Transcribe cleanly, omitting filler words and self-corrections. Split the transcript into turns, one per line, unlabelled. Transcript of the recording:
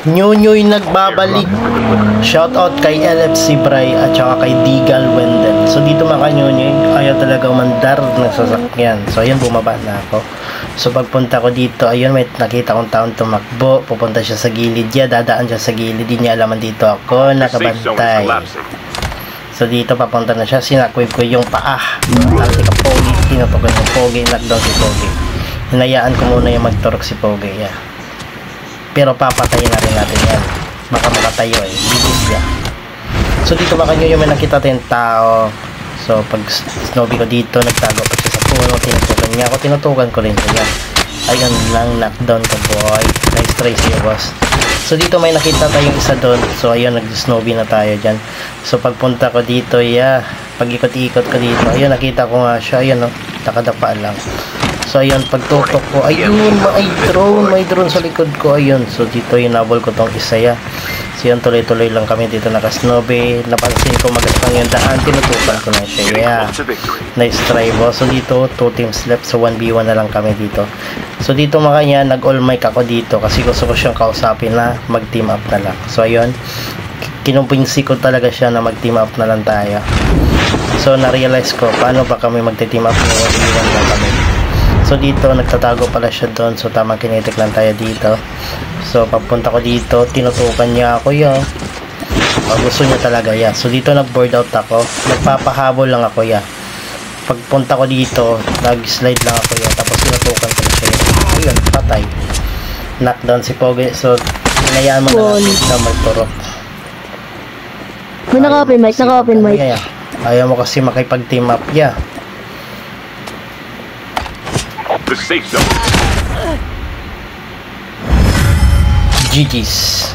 Nyunyoy nagbabalik. Shoutout kay LFC Bray at saka kay Digal Wendel. So dito mga Nyunyoy, ayaw talagang mandar ng sasakyan. So ayun, bumaba na ako. So pagpunta ko dito, ayun, may nakita kong taon tumakbo. Pupunta siya sa gilid niya, dadaan siya sa gilid. Di niya alaman dito ako nakabantay. So dito papunta na siya, sinakwib ko yung paa. Kasi ka Pogi, tinutugan yung Pogi, knockdown si Pogi. Hinayaan ko muna yung magturok si Pogi, yeah. Pero papatayin na rin natin yan. Baka makatayo eh, bigis niya. So dito baka nyo yung may nakita tayong tao. So pag snowbie ko dito, nagtago pa siya sa puno, tinutukan niya ako, tinutukan ko rin siya. Ayun lang, knockdown ko boy. Nice try siya boss. So dito may nakita tayong isa doon. So ayun, nag-snowbie na tayo dyan. So pagpunta ko dito, yeah, pag ikot-ikot ko dito, ayun, nakita ko nga siya. Ayun, no, nakadapa lang. So ayun, pagtutok ko, ayun, may drone sa likod ko. Ayun, so dito hinabol ko tong isa, yeah. So yun, tuloy-tuloy lang kami dito naka-snowbie. Napansin ko magasang yung daan, tinutukan ko na siya, yeah. Nice try boss. So dito 2 teams left, so 1v1 na lang kami dito. So dito makanya nag-all mic ako dito kasi gusto ko siyang kausapin na mag-team up na lang. So ayun, kinumpinsi ko talaga siya na mag-team up na lang tayo. So na-realize ko paano ba kami mag-team up na 1v1 na kami. So dito nagtatago pala siya doon. So tamang kinetic lang tayo dito. So papunta ko dito, tinutukan niya ako, ya. Gusto niya talaga, ya. So dito nag-board out ako, nagpapahabol lang ako, ya. Pagpunta ko dito, nag-slide lang ako, ya. Tapos tinutukan ko na siya, ya. Ayun, patay. Knockdown si Pogi. So hinayaan mo na natin na magturok.
Naka-open mic, naka-open mic.
Ayaw mo kasi makipag-team up, ya.
The safe zone.
GG's.